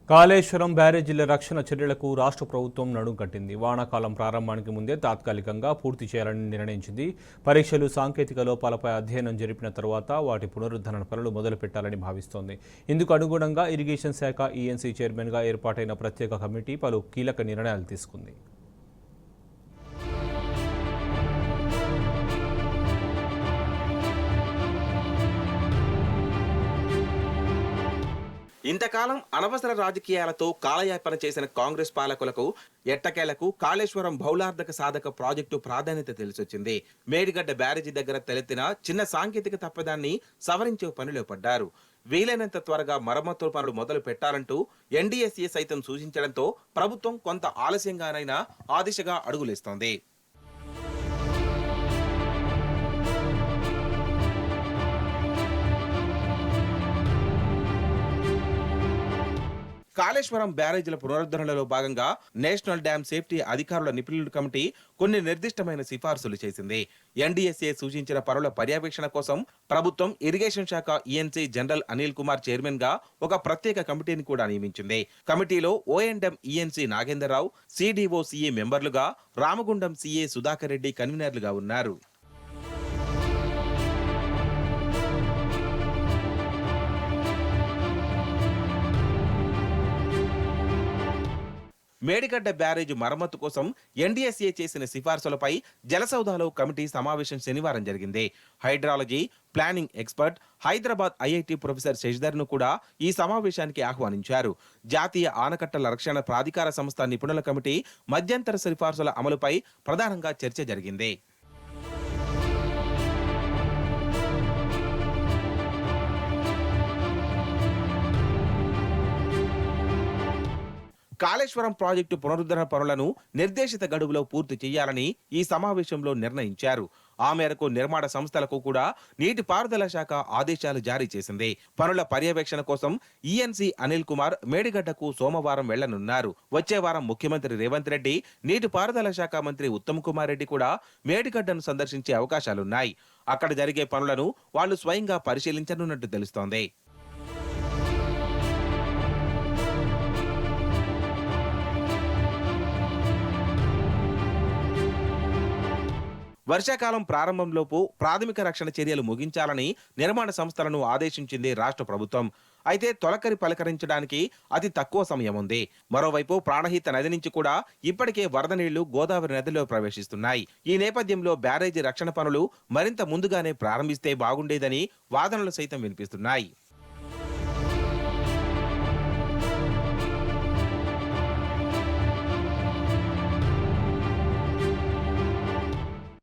కాళేశ్వరం బ్యారేజీల రక్షణ చర్యలకు రాష్ట్ర ప్రభుత్వం నడుం కట్టింది. వానాకాలం ప్రారంభానికి ముందే తాత్కాలికంగా పూర్తి చేయాలని నిర్ణయించింది. పరీక్షలు, సాంకేతిక లోపాలపై అధ్యయనం జరిపిన తర్వాత వాటి పునరుద్ధరణ పనులు మొదలుపెట్టాలని భావిస్తోంది. ఇందుకు అనుగుణంగా ఇరిగేషన్ శాఖ ఈఎన్సీ చైర్మన్గా ఏర్పాటైన ప్రత్యేక కమిటీ పలు కీలక నిర్ణయాలు తీసుకుంది. ఇంతకాలం అనవసర రాజకీయాలతో కాలయాపన చేసిన కాంగ్రెస్ పాలకులకు ఎట్టకేలకు కాళేశ్వరం బహుళార్థక సాధక ప్రాజెక్టు ప్రాధాన్యత తెలిసొచ్చింది. మేడిగడ్డ బ్యారేజీ దగ్గర తలెత్తిన చిన్న సాంకేతిక తప్పిదాన్ని సవరించే పనిలో పడ్డారు. వీలైనంత త్వరగా మరమ్మతుల పనులు మొదలు పెట్టాలంటూ ఎన్డీఎస్ఏ సైతం సూచించడంతో ప్రభుత్వం కొంత ఆలస్యంగానైనా ఆ దిశగా అడుగులేస్తోంది. కాళేశ్వరం బ్యారేజీల పునరుద్ధరణలో భాగంగా నేషనల్ డ్యామ్ సేఫ్టీ అధికారుల నిపుణుల కమిటీ కొన్ని నిర్దిష్టమైన సిఫార్సులు చేసింది. ఎన్డీఎస్ఏ సూచించిన పనుల పర్యవేక్షణ కోసం ప్రభుత్వం ఇరిగేషన్ శాఖ ENC general Anil Kumar chairman గా ఒక ప్రత్యేక కమిటీని కూడా నియమించింది. కమిటీలో ఓఎండ్ఎం ENC Nagendra Rao, CDO CA మెంబర్లుగా, Ramagundam CA Sudhakar Reddy కన్వీనర్లుగా ఉన్నారు. మేడిగడ్డ బ్యారేజ్ మరమ్మతు కోసం ఎన్డీఎస్ఏ చేసిన సిఫార్సులపై జలసౌధలో కమిటీ సమావేశం శనివారం జరిగింది. Hydrology, planning expert, Hyderabad IIT professor Sashidhar ను కూడా ఈ సమావేశానికి ఆహ్వానించారు. జాతీయ ఆనకట్టల రక్షణ ప్రాధికార సంస్థ నిపుణుల కమిటీ మధ్యంతర సిఫార్సుల అమలుపై ప్రధానంగా చర్చ జరిగింది. కాళేశ్వరం ప్రాజెక్టు పునరుద్ధరణ పనులను నిర్దేశిత గడువులో పూర్తి చేయాలని ఈ సమావేశంలో నిర్ణయించారు. ఆ మేరకు నిర్మాణ సంస్థలకు కూడా నీటిపారుదల శాఖ ఆదేశాలు జారీ చేసింది. పనుల పర్యవేక్షణ కోసం ఈఎన్సీ అనిల్ కుమార్ మేడిగడ్డకు సోమవారం వెళ్లనున్నారు. వచ్చే వారం ముఖ్యమంత్రి రేవంత్ రెడ్డి, నీటిపారుదల శాఖ మంత్రి ఉత్తమ్ కుమార్ రెడ్డి కూడా మేడిగడ్డను సందర్శించే అవకాశాలున్నాయి. అక్కడ జరిగే పనులను వాళ్లు స్వయంగా పరిశీలించనున్నట్టు తెలుస్తోంది. వర్షాకాలం ప్రారంభంలోపు ప్రాథమిక రక్షణ చర్యలు ముగించాలని నిర్మాణ సంస్థలను ఆదేశించింది రాష్ట్ర ప్రభుత్వం. అయితే తొలకరి పలకరించడానికి అతి తక్కువ సమయం ఉంది. మరోవైపు ప్రాణహిత నది నుంచి కూడా ఇప్పటికే వరద నీళ్లు గోదావరి నదిలో ప్రవేశిస్తున్నాయి. ఈ నేపథ్యంలో బ్యారేజీ రక్షణ పనులు మరింత ముందుగానే ప్రారంభిస్తే బాగుండేదని వాదనలు సైతం వినిపిస్తున్నాయి.